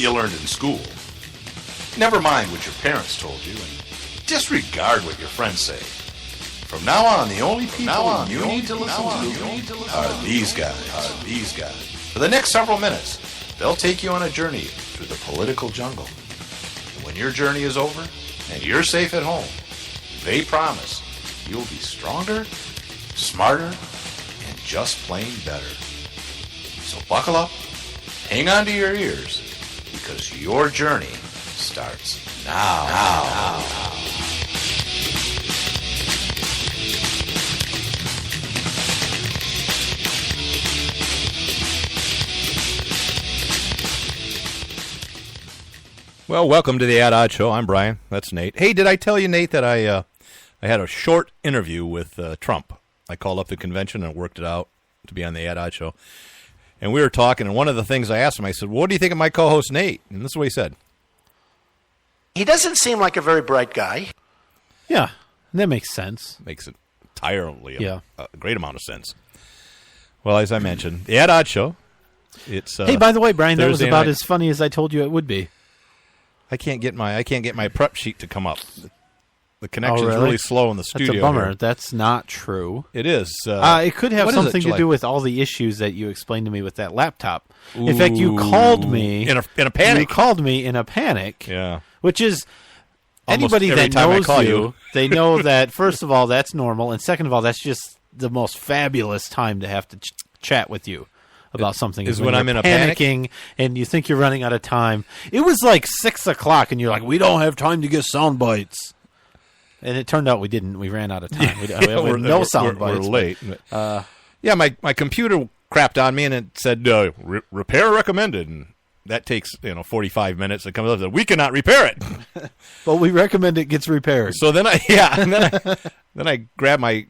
you learned in school. Never mind what your parents told you, and disregard what your friends say. From now on, the only people you need to listen to are these guys. For the next several minutes, they'll take you on a journey through the political jungle. And when your journey is over and you're safe at home, they promise you'll be stronger, smarter, and just plain better. So buckle up, hang on to your ears, because your journey starts now. Well, welcome to the Ad Odd Show. I'm Brian. That's Nate. Hey, did I tell you, Nate, that I had a short interview with Trump? I called up the convention and worked it out to be on the Ad Odd Show. And we were talking, and one of the things I asked him, I said, what do you think of my co-host, Nate? And this is what he said. He doesn't seem like a very bright guy. Yeah, that makes sense. Makes it entirely a great amount of sense. Well, as I mentioned, the Ad Odd Show. It's hey, by the way, Brian, that was Thursday about night. as funny as I told you it would be. I can't get my prep sheet to come up. The connection's really? really slow in the studio. That's a bummer. Here. That's not true. It is. It could have what is it, something to July? do with all the issues that you explained to me with that laptop. In fact, you called me in a panic. You called me in a panic. Yeah. Which is Almost anybody every that time I knows call you, they know that first of all that's normal, and second of all that's just the most fabulous time to have to chat with you about something. Is when I'm in a panicking and you think you're running out of time. It was like 6 o'clock, and you're like, "We don't have time to get sound bites." And it turned out we didn't. We ran out of time. We had no sound bites. We're late. Yeah, my computer crapped on me, and it said repair recommended, and that takes 45 minutes. It comes up that we cannot repair it. But we recommend it gets repaired. So then I grab my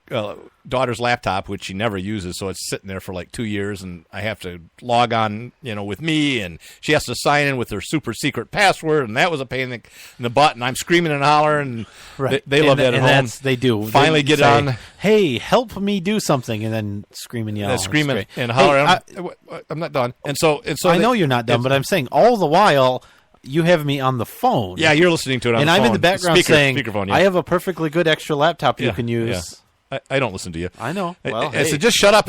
daughter's laptop, which she never uses, so it's sitting there for like 2 years, and I have to log on, with me, and she has to sign in with her super secret password, and that was a pain in the butt, and I'm screaming and hollering, and right. they love that at home. They do. Finally they get say, on. Hey, help me do something, and then scream and yell. Screaming and hollering. Hey, I'm not done. And so I know you're not done, but I'm saying all the while you have me on the phone. Yeah, you're listening to it on and the phone. I'm in the background saying, speakerphone, yeah. I have a perfectly good extra laptop you can use. Yeah. I don't listen to you. I know. Well, I said, just shut up,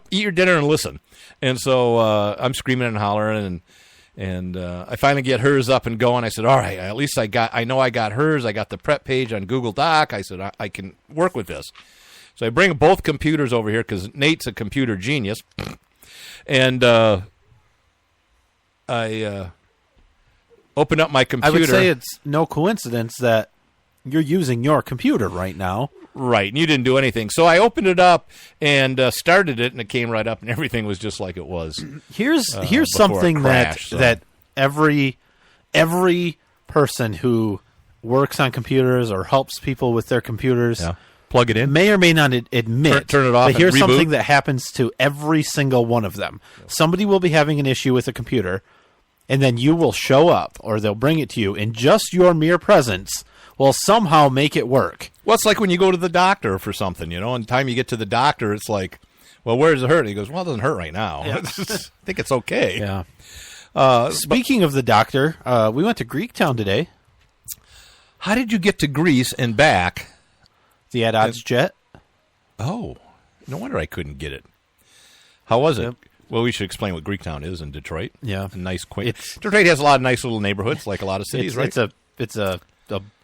eat your dinner, and listen. And so I'm screaming and hollering, and I finally get hers up and going. I said, all right, at least I know I got hers. I got the prep page on Google Doc. I said, I can work with this. So I bring both computers over here because Nate's a computer genius, and I opened up my computer. I would say it's no coincidence that you're using your computer right now. Right, and you didn't do anything. So I opened it up and started it, and it came right up, and everything was just like it was. Here's something that every person who works on computers or helps people with their computers plug it in may or may not admit. Turn it off. But here's and reboot. something that happens to every single one of them. Somebody will be having an issue with a computer, and then you will show up, or they'll bring it to you, and just your mere presence will somehow make it work. Well, it's like when you go to the doctor for something, and the time you get to the doctor, it's like, well, where does it hurt? And he goes, well, it doesn't hurt right now. Yeah. I think it's okay. Yeah. Speaking of the doctor, we went to Greektown today. How did you get to Greece and back? The Ad Odds jet. Oh, no wonder I couldn't get it. How was it? Yep. Well, we should explain what Greektown is in Detroit. Yeah. A nice, quaint. Detroit has a lot of nice little neighborhoods, like a lot of cities, right? It's a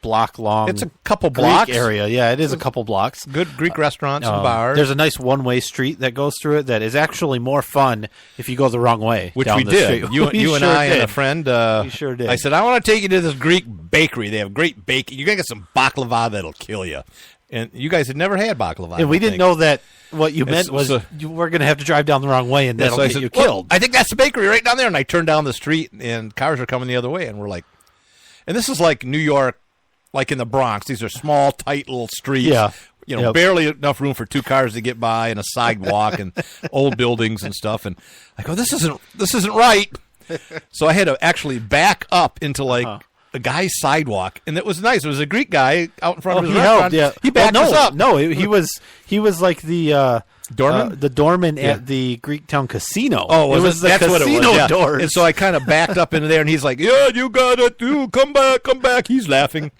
block long. It's a couple Greek blocks area. Yeah, it is a couple blocks. Good Greek restaurants and bars. There's a nice one-way street that goes through it that is actually more fun if you go the wrong way. Which down we the did. Street. You and sure I did. and a friend. We sure did. I said, I want to take you to this Greek bakery. They have great baking. You're going to get some baklava that'll kill you. And you guys had never had baklava. And we didn't know that what you meant was you were going to have to drive down the wrong way and that'll so I get said, you killed. I think that's the bakery right down there. And I turned down the street and cars are coming the other way. And we're like, and this is like New York, like in the Bronx. These are small, tight little streets. Yeah. Barely enough room for two cars to get by and a sidewalk and old buildings and stuff. And I go, this isn't right. So I had to actually back up into like a guy's sidewalk, and it was nice. It was a Greek guy out in front of his restaurant. Helped, yeah. He backed us up. No, he was like the Doorman? The doorman Yeah. at the Greektown Casino. Oh, it was the that's what it casino was, yeah. doors. And so I kind of backed up into there, and he's like, "Yeah, you got it, dude. Come back." He's laughing.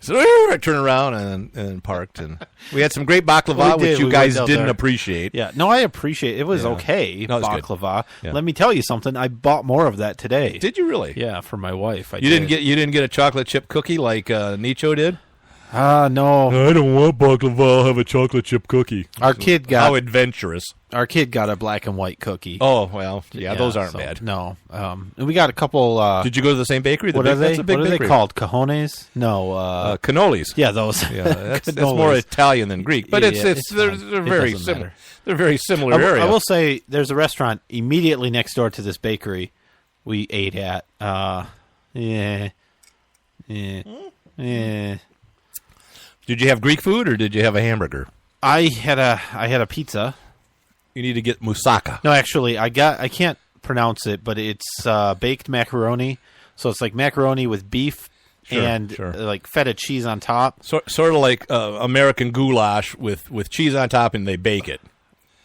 So I turned around and parked, and we had some great baklava, We did. which you We guys went out didn't there. appreciate. Yeah, no, I appreciate it. It was Yeah. okay, No, it was good. baklava. Yeah. Let me tell you something. I bought more of that today. Did you really? Yeah, for my wife. You didn't get a chocolate chip cookie like Nicho did. No. I don't want baklava. I'll have a chocolate chip cookie. Our kid How got adventurous! a black and white cookie. Oh well, yeah, those aren't so, bad. No. And we got a couple. Did you go to the same bakery? what are they? That's a big What are bakery. they called? Cajones? No. Cannolis. yeah, those. Yeah, that's Cannolis. more Italian than Greek, but Yeah, it's they're fine. they're It very doesn't similar. matter. They're very similar I area. will say there's a restaurant immediately next door to this bakery we ate at. Yeah. Did you have Greek food or did you have a hamburger? I had a pizza. You need to get moussaka. No, actually, I can't pronounce it, but it's baked macaroni. So it's like macaroni with beef Sure, and sure. like feta cheese on top. Sort of like American goulash with cheese on top, and they bake it.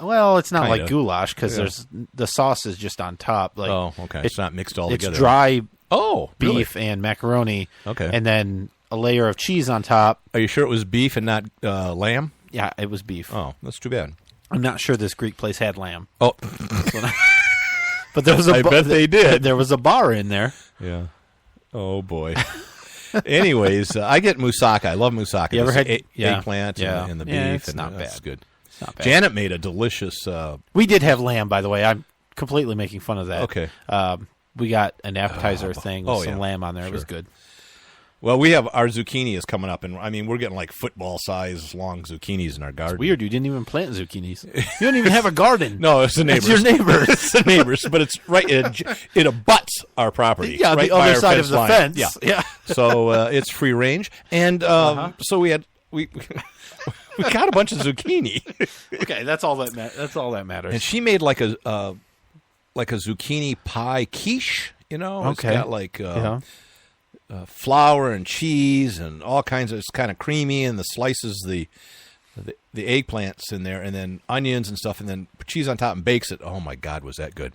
Well, it's not Kinda. like goulash because there's the sauce is just on top. Like, Oh, okay. It's not mixed all it's together. dry Oh, really? beef and macaroni. Okay. and then a layer of cheese on top. Are you sure it was beef and not lamb? Yeah, it was beef. Oh, that's too bad. I'm not sure this Greek place had lamb, Oh, but there was a I bet they did. There was a bar in there. yeah. Oh boy. Anyways, I get moussaka. I love moussaka. You ever This had- yeah. eggplant Yeah. and the Yeah, beef? it's and not that's bad. good. It's not bad. Janet made a delicious. We did have lamb, by the way. I'm completely making fun of that. Okay. We got an appetizer thing with oh, some yeah. lamb on there. It was Sure. good. Well, we have our zucchini is coming up, and I mean we're getting like football size long zucchinis in our garden. Weird, you didn't even plant zucchinis. You don't even have a garden. No, it's the neighbors. It's your neighbors. It's the neighbors, but it's right. It abuts our property. Yeah, right the by other our side of the line. fence. Yeah, Yeah. So it's free range, and so we we got a bunch of zucchini, Okay, that's all that matters. and she made like a zucchini pie quiche. You know, Okay. It's got like Yeah. flour and cheese and all kinds of. It's kind of creamy, and the slices the eggplants in there, and then onions and stuff, and then cheese on top, and bakes it. Oh my God, was that good!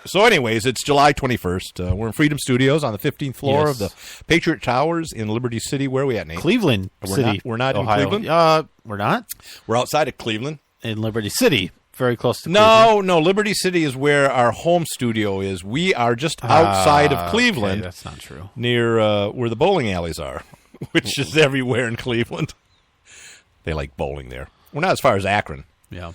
So, anyways, it's July 21st. We're in Freedom Studios on the 15th floor of Yes. the Patriot Towers in Liberty City. Where are we at, Nate? Cleveland We're City. not- we're not in Ohio. Cleveland? We're not We're outside of Cleveland. in Liberty City. Very close to Cleveland. No, Liberty City is where our home studio is. We are just outside of Cleveland, Okay, that's not true. near where the bowling alleys are, which is everywhere in Cleveland. They like bowling there. We're not as far as Akron. Yeah.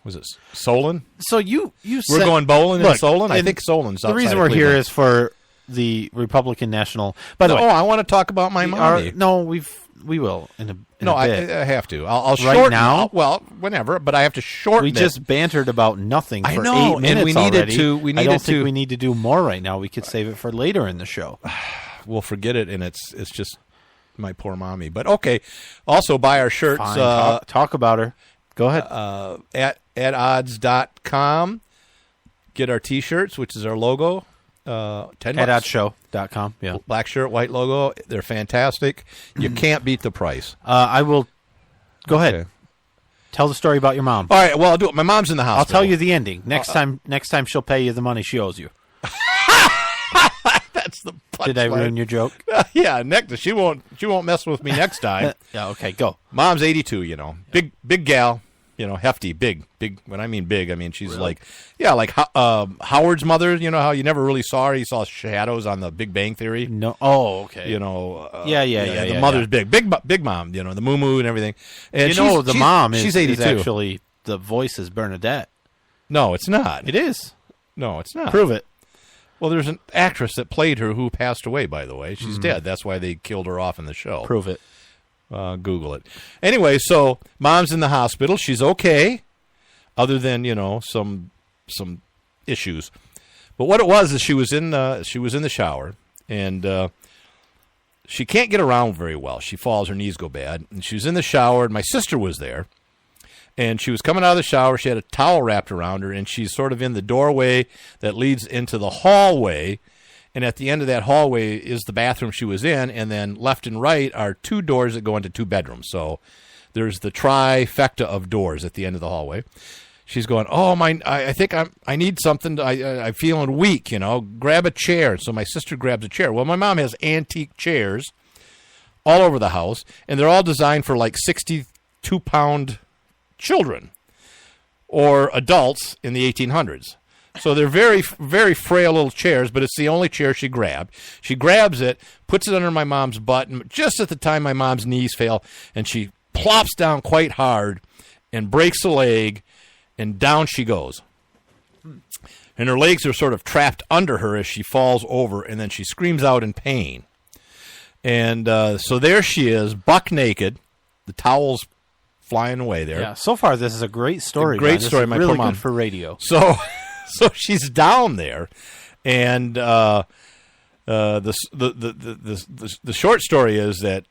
Was it Solon? So you We're said, going bowling in Look, Solon? I and think Solon's the outside reason of we're here Cleveland. is for the Republican National. By the Oh, way, I want to talk about my mommy. we will in a No, bit. I have to. I'll Right shorten now? well, whenever, but I have to shorten We it. just bantered about nothing for I know, 8 minutes and we needed already. to- we I don't needed think to- we need to do more right now. We could save it for later in the show. We'll forget it, and it's just my poor mommy. But okay. Also, buy our shirts Fine, talk about her. Go ahead. at odds.com. Get our T-shirts, which is our logo. $10. Headoutsshow.com. Yeah. Black shirt, white logo. They're fantastic. You can't beat the price. I will. Go ahead. Okay. Tell the story about your mom. All right. Well, I'll do it. My mom's in the hospital. I'll tell you the ending next time. Next time she'll pay you the money she owes you. That's the punchline. Did I ruin your joke? Yeah, next she won't mess with me next time. Yeah. Okay. Go. Mom's 82, you know. Big gal, you know, hefty, big. When I mean big, I mean she's like Howard's mother, you know how you never really saw her, you saw shadows on the Big Bang Theory. No. Oh. Okay. You know, Yeah, the mother's big mom, you know, the moo and everything. And You know, the mom she's is 82. actually the voice is Bernadette. No, it's not. It is. No, it's not. Prove it. Well, there's an actress that played her who passed away, by the way. She's dead. That's why they killed her off in the show. Prove it. Google it. Anyway, so mom's in the hospital. She's okay, other than, you know, some issues. But what it was is she was in the shower, and she can't get around very well. She falls, her knees go bad, and she was in the shower, and my sister was there. And she was coming out of the shower. She had a towel wrapped around her, and she's sort of in the doorway that leads into the hallway. And at the end of that hallway is the bathroom she was in, and then left and right are two doors that go into two bedrooms. So there's the trifecta of doors at the end of the hallway. She's going, oh, I think I need something. I'm feeling weak, grab a chair. So my sister grabs a chair. Well, my mom has antique chairs all over the house, and they're all designed for like 62-pound children or adults in the 1800s. So they're very, very frail little chairs, but it's the only chair she grabbed. She grabs it, puts it under my mom's butt, and just at the time my mom's knees fail, and she plops down quite hard and breaks a leg, and down she goes. And her legs are sort of trapped under her as she falls over, and then she screams out in pain. And so there she is, buck naked, the towel's flying away there. Yeah, so far this is a great story. Great This story. is My really poor mom. good for radio. So she's down there, and the short story is that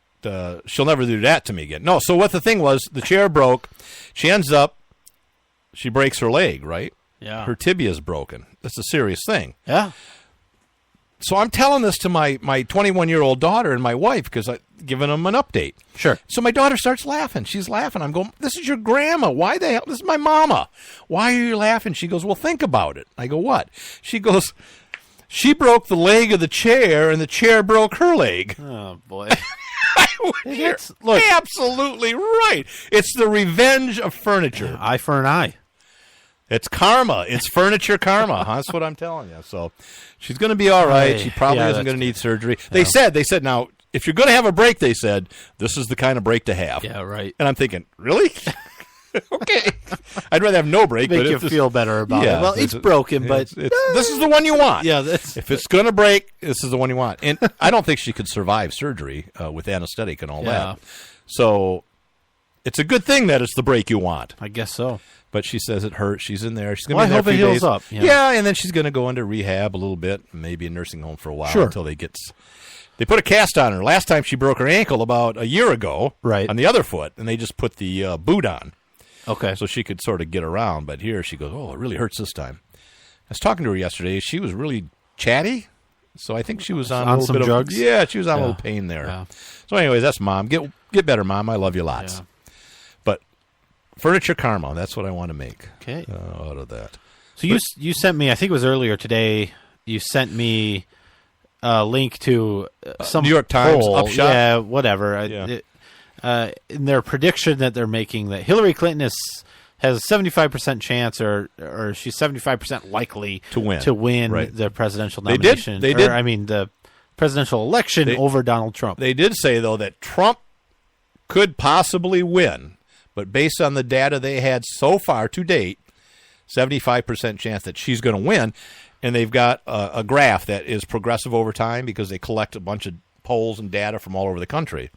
she'll never do that to me again. No. So what the thing was, the chair broke. She breaks her leg. Right. Yeah. Her tibia's broken. That's a serious thing. Yeah. So I'm telling this to my 21-year-old daughter and my wife because I'm giving them an update. Sure. So my daughter starts laughing. She's laughing. I'm going, this is your grandma. Why the hell? This is my mama. Why are you laughing? She goes, well, think about it. I go, what? She goes, she broke the leg of the chair and the chair broke her leg. Oh, boy. You're Look. absolutely right. It's the revenge of furniture. Eye for an eye. It's karma. It's furniture karma. That's what I'm telling you. So she's going to be all right. She probably Yeah, isn't going to that's need surgery. They said, now, if you're going to have a break, they said, this is the kind of break to have. Yeah, right. And I'm thinking, really? Okay. I'd rather have no break. Make but you if this- feel better about Yeah, it. Well, it's broken, but this is the one you want. yeah, that's If it's going to break, this is the one you want. And I don't think she could survive surgery with anesthetic and all Yeah. that. So it's a good thing that it's the break you want. I guess so. But she says it hurts. She's in there. She's going Well, to be I in there hope a few it heals days. up, yeah. Yeah, and then she's going to go into rehab a little bit, maybe a nursing home for a while Sure. until they put a cast on her. Last time she broke her ankle about a year ago Right. on the other foot, and they just put the boot on Okay. so she could sort of get around. But here she goes, oh, it really hurts this time. I was talking to her yesterday. She was really chatty, so I think she was on a little some bit drugs? of yeah, she was on a Yeah. little pain there. Yeah. So, anyways, that's Mom. Get better, Mom. I love you lots. Yeah. But furniture karma, that's what I want to make Okay. out of that. So you sent me, I think it was earlier today, you sent me a link to some New York Times poll. Upshot? Yeah, whatever. Yeah. In their prediction that they're making that Hillary Clinton has a 75% chance or she's 75% likely To win. Right. the presidential They did- nomination. they did. I mean, the presidential election over Donald Trump. They did say, though, that Trump could possibly win, but based on the data they had so far to date, 75% chance that she's going to win. And they've got a graph that is progressive over time because they collect a bunch of polls and data from all over the country.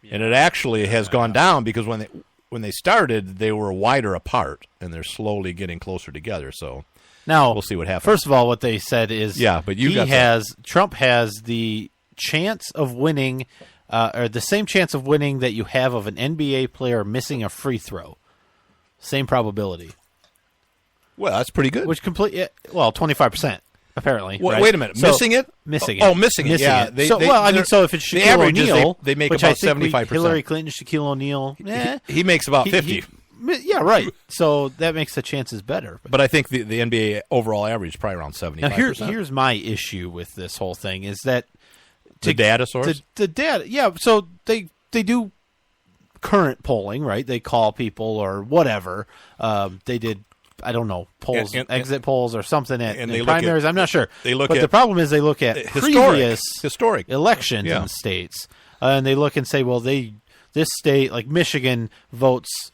And it actually has gone down because when they started, they were wider apart, and they're slowly getting closer together. So Now, we'll see what happens. First of all, what they said is but you got Trump has the chance of winning, or the same chance of winning that you have of an NBA player missing a free throw. Same probability. Well, that's pretty good. 25%. Apparently. Wait, right? wait a minute. So- Missing it? Missing it. Oh, missing it. Yeah. So if it's the Shaquille average is O'Neal, they make which about I think 75%. Hillary Clinton, Shaquille O'Neal, He makes about 50. yeah, right. So that makes the chances better. But I think the NBA overall average is probably around 75%. Now here's my issue with this whole thing is that the data source? the data, yeah. So they do current polling, right? They call people or whatever. They did, I don't know, polls, exit polls or something at and they look primaries. I'm not sure. They but the problem is they look at previous historic elections in states, and they look and say, well, this state like Michigan votes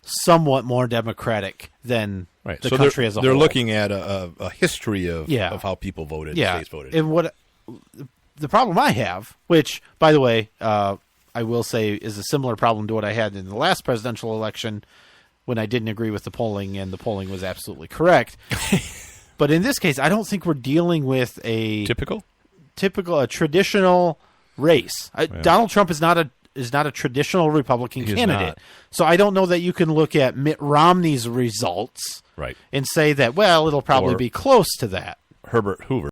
somewhat more Democratic than the country as a whole. They're looking at a history of how people voted, states voted. And what the problem I have, which, by the way, I will say is a similar problem to what I had in the last presidential election when I didn't agree with the polling and the polling was absolutely correct. But in this case, I don't think we're dealing with a traditional race. Donald Trump is not a traditional Republican candidate. Not. So I don't know that you can look at Mitt Romney's results Right. and say that, well, it'll probably be close to that. Herbert Hoover.